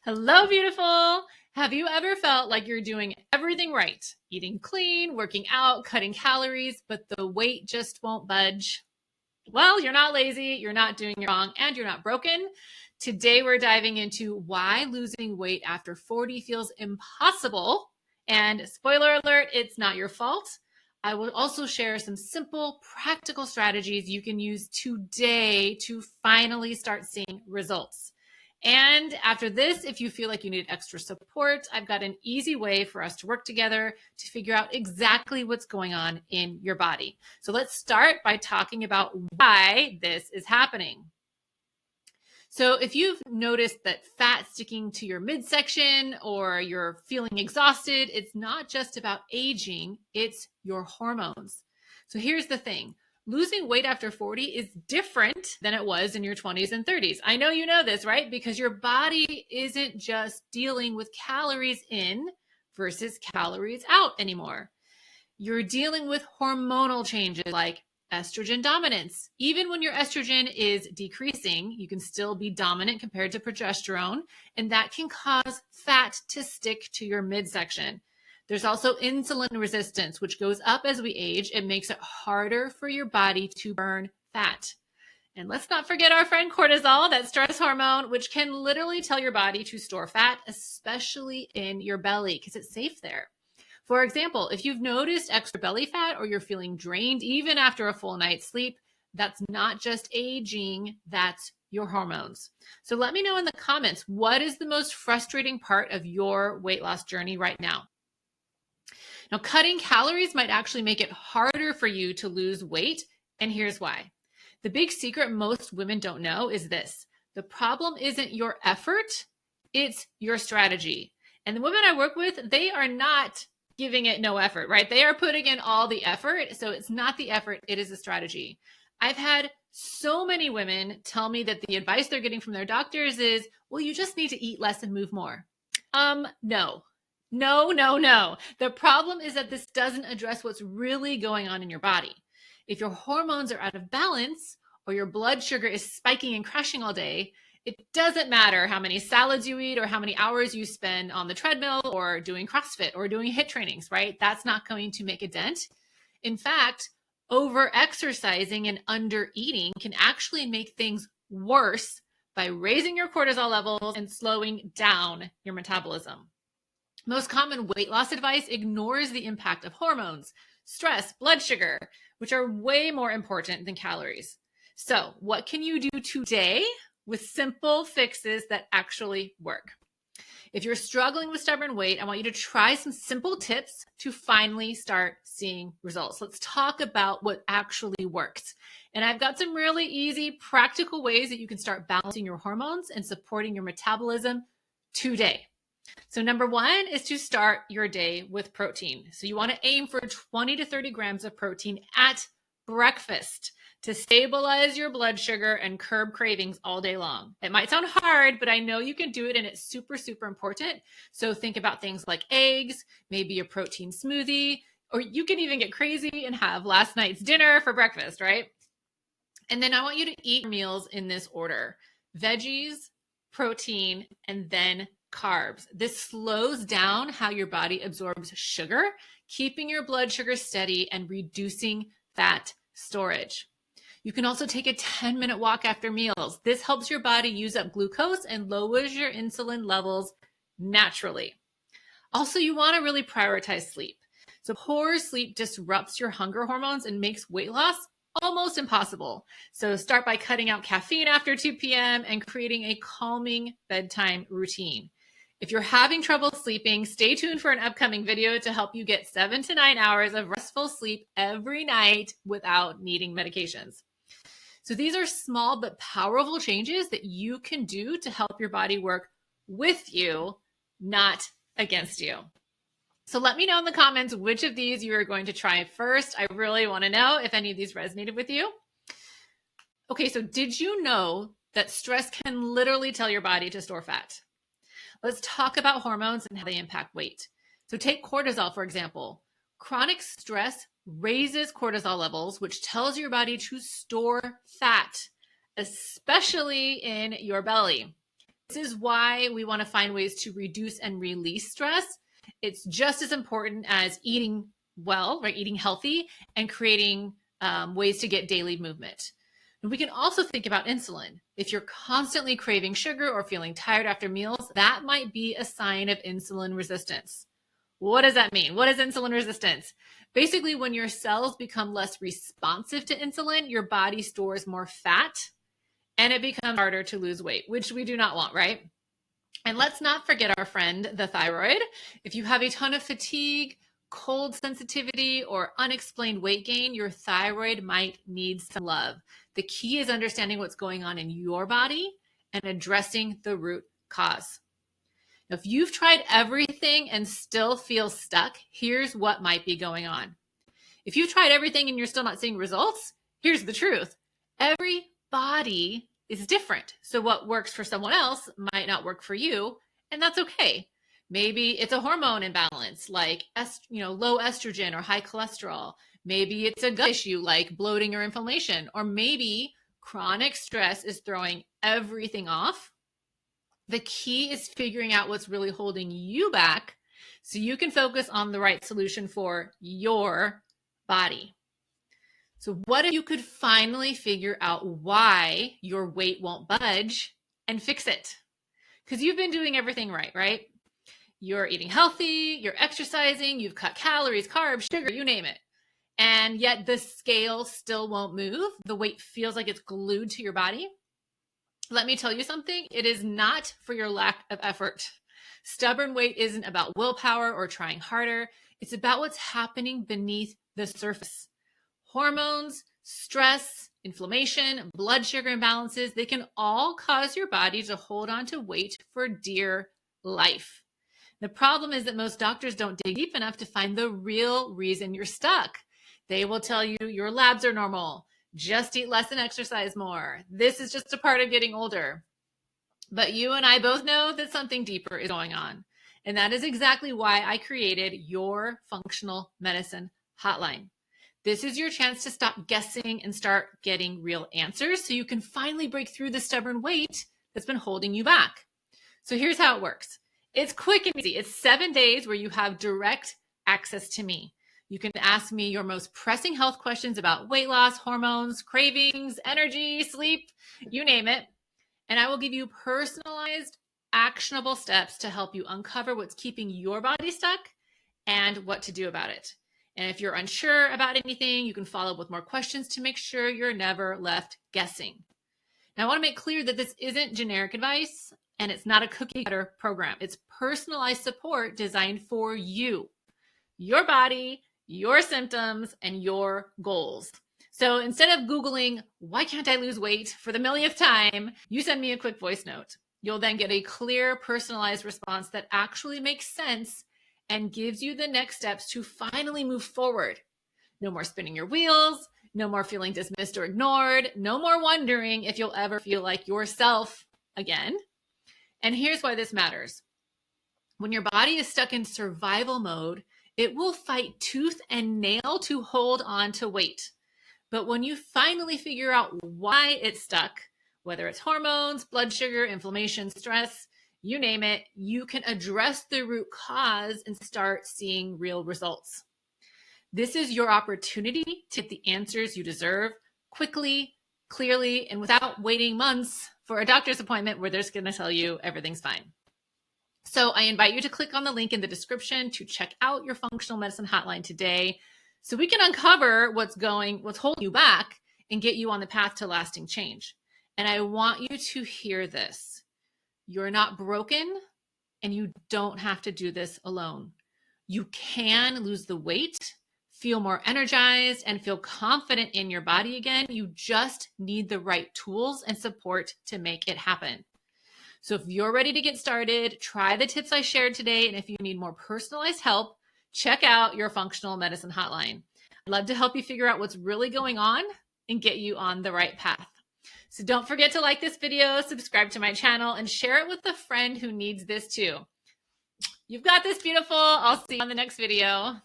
Hello, beautiful. Have you ever felt like you're doing everything right? Eating clean, working out, cutting calories, but the weight just won't budge? Well, you're not lazy, you're not doing it wrong, and you're not broken. Today, we're diving into why losing weight after 40 feels impossible. And spoiler alert, it's not your fault. I will also share some simple, practical strategies you can use today to finally start seeing results. And after this, if you feel like you need extra support, I've got an easy way for us to work together to figure out exactly what's going on in your body. So let's start by talking about why this is happening. So if you've noticed that fat sticking to your midsection or you're feeling exhausted, it's not just about aging, it's your hormones. So here's the thing. Losing weight after 40 is different than it was in your 20s and 30s. I know you know this, right? Because your body isn't just dealing with calories in versus calories out anymore. You're dealing with hormonal changes like estrogen dominance. Even when your estrogen is decreasing, you can still be dominant compared to progesterone, and that can cause fat to stick to your midsection. There's also insulin resistance, which goes up as we age. It makes it harder for your body to burn fat. And let's not forget our friend cortisol, that stress hormone, which can literally tell your body to store fat, especially in your belly, because it's safe there. For example, if you've noticed extra belly fat or you're feeling drained even after a full night's sleep, that's not just aging, that's your hormones. So let me know in the comments, what is the most frustrating part of your weight loss journey right now? Now, cutting calories might actually make it harder for you to lose weight, and here's why. The big secret most women don't know is this. The problem isn't your effort, it's your strategy. And the women I work with, they are not giving it no effort, right? They are putting in all the effort. So it's not the effort, it is a strategy. I've had so many women tell me that the advice they're getting from their doctors is, well, you just need to eat less and move more. No. The problem is that this doesn't address what's really going on in your body. If your hormones are out of balance or your blood sugar is spiking and crashing all day, it doesn't matter how many salads you eat or how many hours you spend on the treadmill or doing CrossFit or doing HIIT trainings, right? That's not going to make a dent. In fact, over-exercising and under-eating can actually make things worse by raising your cortisol levels and slowing down your metabolism. Most common weight loss advice ignores the impact of hormones, stress, blood sugar, which are way more important than calories. So, what can you do today with simple fixes that actually work? If you're struggling with stubborn weight, I want you to try some simple tips to finally start seeing results. Let's talk about what actually works. And I've got some really easy, practical ways that you can start balancing your hormones and supporting your metabolism today. So number one is to start your day with protein. So you want to aim for 20 to 30 grams of protein at breakfast to stabilize your blood sugar and curb cravings all day long. It might sound hard, but I know you can do it, and it's super, super important. So think about things like eggs, maybe a protein smoothie, or you can even get crazy and have last night's dinner for breakfast, right? And then I want you to eat meals in this order: veggies, protein, and then carbs. This slows down how your body absorbs sugar, keeping your blood sugar steady and reducing fat storage. You can also take a 10-minute walk after meals. This helps your body use up glucose and lowers your insulin levels naturally. Also, you want to really prioritize sleep. So poor sleep disrupts your hunger hormones and makes weight loss almost impossible. So start by cutting out caffeine after 2 p.m. and creating a calming bedtime routine. If you're having trouble sleeping, stay tuned for an upcoming video to help you get 7 to 9 hours of restful sleep every night without needing medications. So these are small but powerful changes that you can do to help your body work with you, not against you. So let me know in the comments which of these you are going to try first. I really want to know if any of these resonated with you. Okay, so did you know that stress can literally tell your body to store fat? Let's talk about hormones and how they impact weight. So take cortisol, for example. Chronic stress raises cortisol levels, which tells your body to store fat, especially in your belly. is why we want to find ways to reduce and release stress. It's just as important as eating well, right? Eating healthy and creating ways to get daily movement. And we can also think about insulin. If you're constantly craving sugar or feeling tired after meals, that might be a sign of insulin resistance. What does that mean? What is insulin resistance? Basically, when your cells become less responsive to insulin, your body stores more fat and it becomes harder to lose weight, which we do not want, right? And let's not forget our friend, the thyroid. If you have a ton of fatigue, cold sensitivity, or unexplained weight gain, your thyroid might need some love. The key is understanding what's going on in your body and addressing the root cause. Now, if you've tried everything and still feel stuck, here's what might be going on. If you've tried everything and you're still not seeing results, here's the truth. Every body is different. So what works for someone else might not work for you, and that's okay. Maybe it's a hormone imbalance like low estrogen or high cholesterol. Maybe it's a gut issue like bloating or inflammation, or maybe chronic stress is throwing everything off. The key is figuring out what's really holding you back so you can focus on the right solution for your body. So what if you could finally figure out why your weight won't budge and fix it? Because you've been doing everything right? You're eating healthy, you're exercising, you've cut calories, carbs, sugar, you name it. And yet the scale still won't move. The weight feels like it's glued to your body. Let me tell you something. It is not for your lack of effort. Stubborn weight isn't about willpower or trying harder. It's about what's happening beneath the surface. Hormones, stress, inflammation, blood sugar imbalances, they can all cause your body to hold on to weight for dear life. The problem is that most doctors don't dig deep enough to find the real reason you're stuck. They will tell you your labs are normal. Just eat less and exercise more. This is just a part of getting older. But you and I both know that something deeper is going on. And that is exactly why I created your functional medicine hotline. This is your chance to stop guessing and start getting real answers so you can finally break through the stubborn weight that's been holding you back. So here's how it works. It's quick and easy. It's 7 days where you have direct access to me. You can ask me your most pressing health questions about weight loss, hormones, cravings, energy, sleep, you name it. And I will give you personalized, actionable steps to help you uncover what's keeping your body stuck and what to do about it. And if you're unsure about anything, you can follow up with more questions to make sure you're never left guessing. Now, I want to make clear that this isn't generic advice and it's not a cookie cutter program. It's personalized support designed for you, your body, your symptoms, and your goals. So instead of Googling, why can't I lose weight for the millionth time, you send me a quick voice note. You'll then get a clear, personalized response that actually makes sense and gives you the next steps to finally move forward. No more spinning your wheels, no more feeling dismissed or ignored, no more wondering if you'll ever feel like yourself again. And here's why this matters. When your body is stuck in survival mode, it will fight tooth and nail to hold on to weight. But when you finally figure out why it's stuck, whether it's hormones, blood sugar, inflammation, stress, you name it, you can address the root cause and start seeing real results. This is your opportunity to get the answers you deserve quickly, clearly, and without waiting months for a doctor's appointment where they're just going to tell you everything's fine. So I invite you to click on the link in the description to check out your functional medicine hotline today so we can uncover what's holding you back and get you on the path to lasting change. And I want you to hear this. You're not broken and you don't have to do this alone. You can lose the weight, feel more energized, and feel confident in your body again. You just need the right tools and support to make it happen. So if you're ready to get started, try the tips I shared today. And if you need more personalized help, check out your functional medicine hotline. I'd love to help you figure out what's really going on and get you on the right path. So don't forget to like this video, subscribe to my channel, and share it with a friend who needs this too. You've got this, beautiful. I'll see you on the next video.